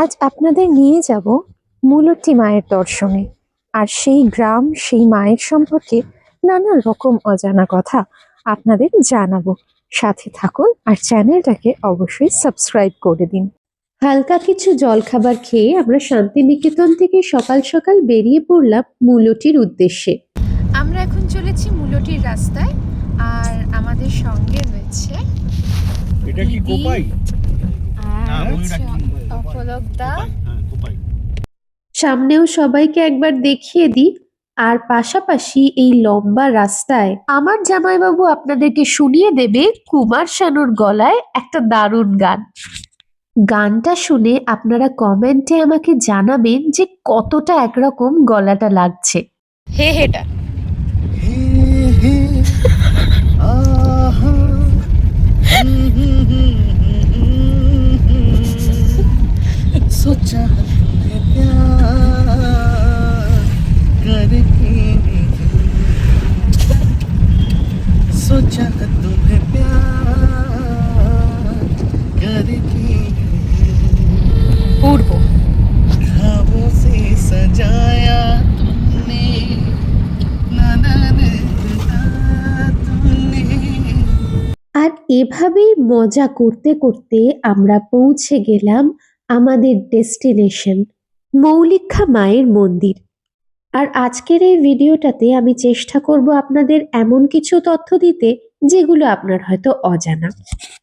আজ আপনাদের নিয়ে যাব মূলটি মায়ের দর্শনে। আর সেই গ্রাম, সেই মায়ের সম্পর্কে নানা রকম অজানা কথা আপনাদের জানাবো। সাথে থাকুন আর চ্যানেলটাকে অবশ্যই সাবস্ক্রাইব করে দিন। হালকা কিছু জলখাবার খেয়ে আমরা শান্তিনিকেতন থেকে সকাল সকাল বেরিয়ে পড়লাম মূলটির উদ্দেশ্যে। আমরা এখন চলেছি মূলটির রাস্তায়, আর আমাদের সঙ্গে রয়েছে এটা কি কোপাই? অপলকদা। সামনেও সবাইকে একবার দেখিয়ে দিই, আর পাশাপাশি এই লম্বা রাস্তায় আমার জামাইবাবু আপনাদেরকে শুনিয়ে দেবে কুমার শানুর গলায় একটা দারুণ গান। গানটা শুনে আপনারা কমেন্টে আমাকে জানাবেন যে কতটা একরকম গলাটা লাগছে। হে হেটা सोचा है प्यार करके सोचा तुम्हें प्यार करके পূর্ব ख्वाबों से सजाया तुमने ना ना ना तुमने। আর এভাবেই মজা করতে করতে আমরা পৌঁছে গেলাম আমাদের ডেস্টিনেশন, মৌলিক্ষা মায়ের মন্দির। আর আজকের এই ভিডিওটাতে আমি চেষ্টা করব আপনাদের এমন কিছু তথ্য দিতে যেগুলো আপনার হয়তো অজানা।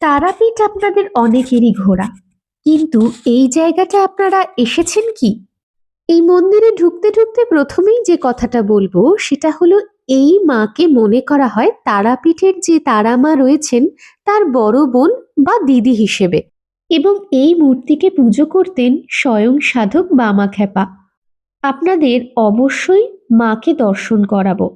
তারাপীঠ আপনাদের অনেকেরই ঘোরা, কিন্তু এই জায়গাটা আপনারা এসেছেন কি? এই মন্দিরে ঢুকতে ঢুকতে প্রথমেই যে কথাটা বলবো সেটা হলো, এই মাকে মনে করা হয় তারাপীঠের যে তারা মা রয়েছেন তার বড় বোন বা দিদি হিসেবে, এবং এই মূর্তিকে পুজো করতেন স্বয়ং সাধক বামাখ্যাপা। আপনাদের অবশ্যই মাকে দর্শন করাবো।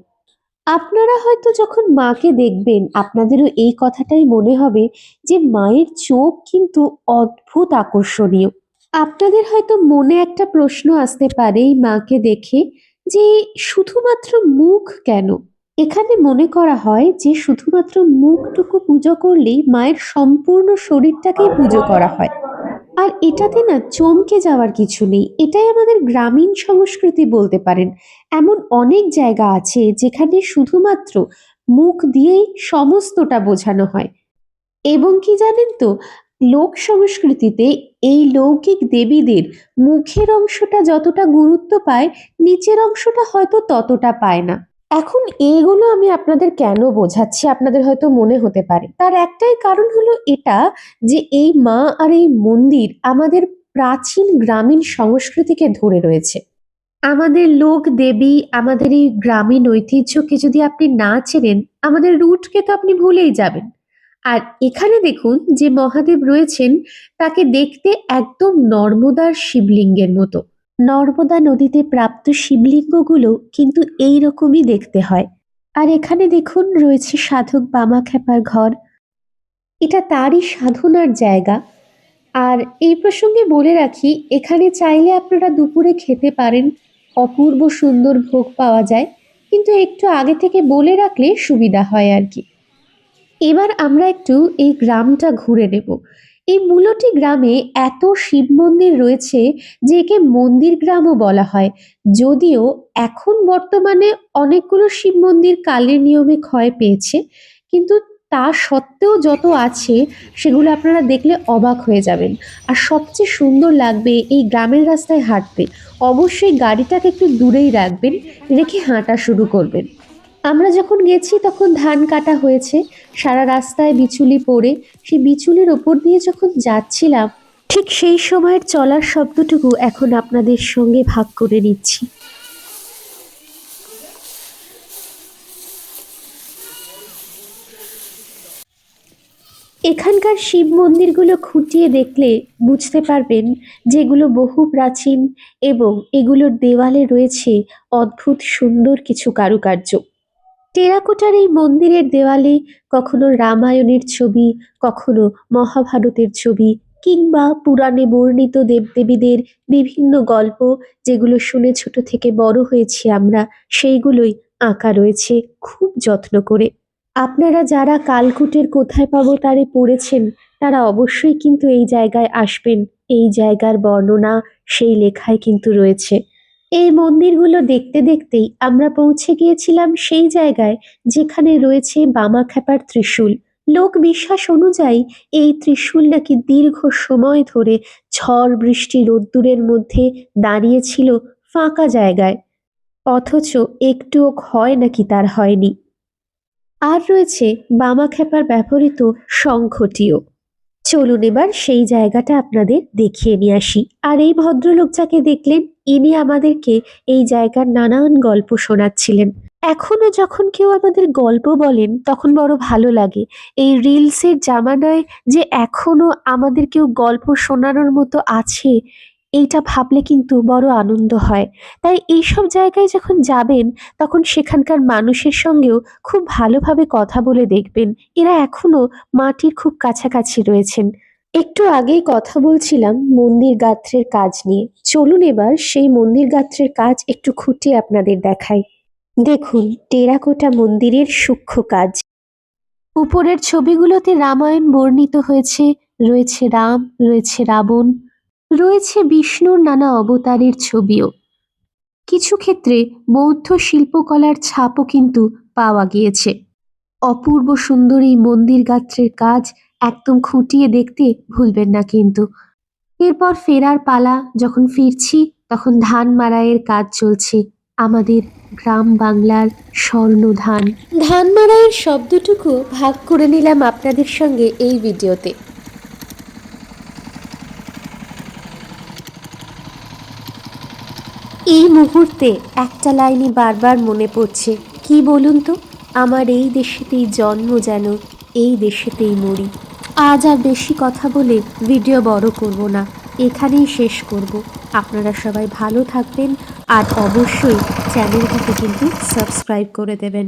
আপনারা হয়তো যখন মাকে দেখবেন আপনাদেরও এই কথাটাই মনে হবে যে মায়ের চোখ কিন্তু অদ্ভুত আকর্ষণীয়। আপনাদের হয়তো মনে একটা প্রশ্ন আসতে পারে এই মাকে দেখে, যে শুধুমাত্র মুখ কেন? এখানে মনে করা হয় যে শুধুমাত্র মুখটুকু পুজো করলেই মায়ের সম্পূর্ণ শরীরটাকেই পুজো করা হয়। আর এটাতে না চমকে যাওয়ার কিছু নেই, এটাই আমাদের গ্রামীণ সংস্কৃতি বলতে পারেন। এমন অনেক জায়গা আছে যেখানে শুধুমাত্র মুখ দিয়েই সমস্তটা বোঝানো হয়। এবং কি জানেন তো, লোক সংস্কৃতিতে এই লৌকিক দেবীদের মুখের অংশটা যতটা গুরুত্ব পায়, নিচের অংশটা হয়তো ততটা পায় না। এখন এইগুলো আমি আপনাদের কেন বোঝাচ্ছি আপনাদের হয়তো মনে হতে পারে, তার একটাই কারণ হলো এটা, যে এই মা আর এই মন্দির আমাদের প্রাচীন গ্রামীণ সংস্কৃতিকে ধরে রয়েছে। আমাদের লোক দেবী, আমাদের এই গ্রামীণ ঐতিহ্যকে যদি আপনি না চেনেন, আমাদের রুটকে তো আপনি ভুলেই যাবেন। আর এখানে দেখুন যে মহাদেব রয়েছেন, তাকে দেখতে একদম নর্মদার শিবলিঙ্গের মতো। নর্মদা নদীতে প্রাপ্ত শিবলিঙ্গগুলো কিন্তু এই রকমই দেখতে হয়। আর এখানে দেখুন রয়েছে সাধক বামাখ্যাপার ঘর, এটা তারই সাধনার জায়গা। আর এই প্রসঙ্গে বলে রাখি, এখানে চাইলে আপনারা দুপুরে খেতে পারেন, অপূর্ব সুন্দর ভোগ পাওয়া যায়, কিন্তু একটু আগে থেকে বলে রাখলে সুবিধা হয় আর কি। এবার আমরা একটু এই গ্রামটা ঘুরে নেব। এই মূলটি গ্রামে এত শিব মন্দির রয়েছে যে একে মন্দির গ্রামও বলা হয়। যদিও এখন বর্তমানে অনেকগুলো শিব মন্দির কালের নিয়মে ক্ষয় পেয়েছে, কিন্তু তা সত্ত্বেও যত আছে সেগুলো আপনারা দেখলে অবাক হয়ে যাবেন। আর সবচেয়ে সুন্দর লাগবে এই গ্রামের রাস্তায় হাঁটতে। অবশ্যই গাড়িটাকে একটু দূরেই রাখবেন, রেখে হাঁটা শুরু করবেন। আমরা যখন গেছি তখন ধান কাটা হয়েছে, সারা রাস্তায় বিচুলি পড়ে, সেই বিচুলির ওপর দিয়ে যখন যাচ্ছিলাম, ঠিক সেই সময়ের চলার শব্দটুকু এখন আপনাদের সঙ্গে ভাগ করে নিচ্ছি। এখানকার শিব মন্দিরগুলো খুঁটিয়ে দেখলে বুঝতে পারবেন যেগুলো বহু প্রাচীন, এবং এগুলোর দেওয়ালে রয়েছে অদ্ভুত সুন্দর কিছু কারুকার্য। টেরাকোটার এই মন্দিরের দেওয়ালে কখনো রামায়ণের ছবি, কখনো মহাভারতের ছবি, কিংবা পুরাণে বর্ণিত দেবদেবীদের বিভিন্ন গল্প, যেগুলো শুনে ছোট থেকে বড় হয়েছি আমরা, সেইগুলোই আঁকা রয়েছে খুব যত্ন করে। আপনারা যারা কালকুটের কোথায় পাবো তারে পড়েছেন, তারা অবশ্যই কিন্তু এই জায়গায় আসবেন, এই জায়গার বর্ণনা সেই লেখায় কিন্তু রয়েছে। এই মন্দিরগুলো দেখতে দেখতেই আমরা পৌঁছে গিয়েছিলাম সেই জায়গায় যেখানে রয়েছে বামাখ্যাপার ত্রিশূল। লোক বিশ্বাস অনুযায়ী এই ত্রিশূল নাকি দীর্ঘ সময় ধরে ঝড় বৃষ্টি রোদ্দুরের মধ্যে দাঁড়িয়েছিল ফাঁকা জায়গায়, অথচ একটুও ক্ষয় নাকি তার হয়নি। আর রয়েছে বামাখ্যাপার ব্যবহৃত শঙ্খটিও। চলুন এবার সেই জায়গাটা আপনাদের দেখিয়ে নিয়ে আসি। আর এই ভদ্রলোক যাকে দেখলেন, ইনি আমাদেরকে এই জায়গার নানান গল্প শোনাচ্ছিলেন। এখনো যখন কেউ আমাদের গল্প বলেন তখন বড় ভালো লাগে। এই রিলসের জামানায় যে এখনো আমাদের কেউ গল্প শোনানোর মতো আছে, এইটা ভাবলে কিন্তু বড় আনন্দ হয়। তাই এইসব জায়গায় যখন যাবেন তখন সেখানকার মানুষের সঙ্গেও খুব ভালোভাবে কথা বলে দেখবেন, এরা এখনো মাটির খুব কাছাকাছি রয়েছেন। একটু আগেই কথা বলছিলাম মন্দির গাত্রের কাজ নিয়ে। চলুন এবার সেই মন্দির গাত্রের কাজ একটু খুঁটিয়ে আপনাদের দেখাই। দেখুন টেরাকোটা মন্দিরের সূক্ষ্ম কাজ। উপরের ছবিগুলোতে রামায়ণ বর্ণিত হয়েছে, রয়েছে রাম, রয়েছে রাবণ, রয়েছে বিষ্ণুর নানা অবতারের ছবিও। কিছু ক্ষেত্রে বৌদ্ধ শিল্পকলার ছাপও কিন্তু পাওয়া গিয়েছে। অপূর্ব সুন্দর এই মন্দির গাত্রের কাজ একদম খুঁটিয়ে দেখতে ভুলবেন না কিন্তু। এরপর ফেরার পালা। যখন ফিরছি তখন ধান মাড়াইয়ের কাজ চলছে আমাদের গ্রাম বাংলার স্বর্ণধান। ধান মাড়াইয়ের শব্দটুকু ভাগ করে নিলাম আপনাদের সঙ্গে এই ভিডিওতে। এই মুহূর্তে একটা লাইনই বারবার মনে পড়ছে, কি বলুন তো, আমার এই দেশেতেই জন্ম যেন এই দেশেতেই মরি। আজ আর বেশি কথা বলে ভিডিও বড় করব না, এখানেই শেষ করব। আপনারা সবাই ভালো থাকবেন আর অবশ্যই চ্যানেলটাকে কিন্তু সাবস্ক্রাইব করে দেবেন।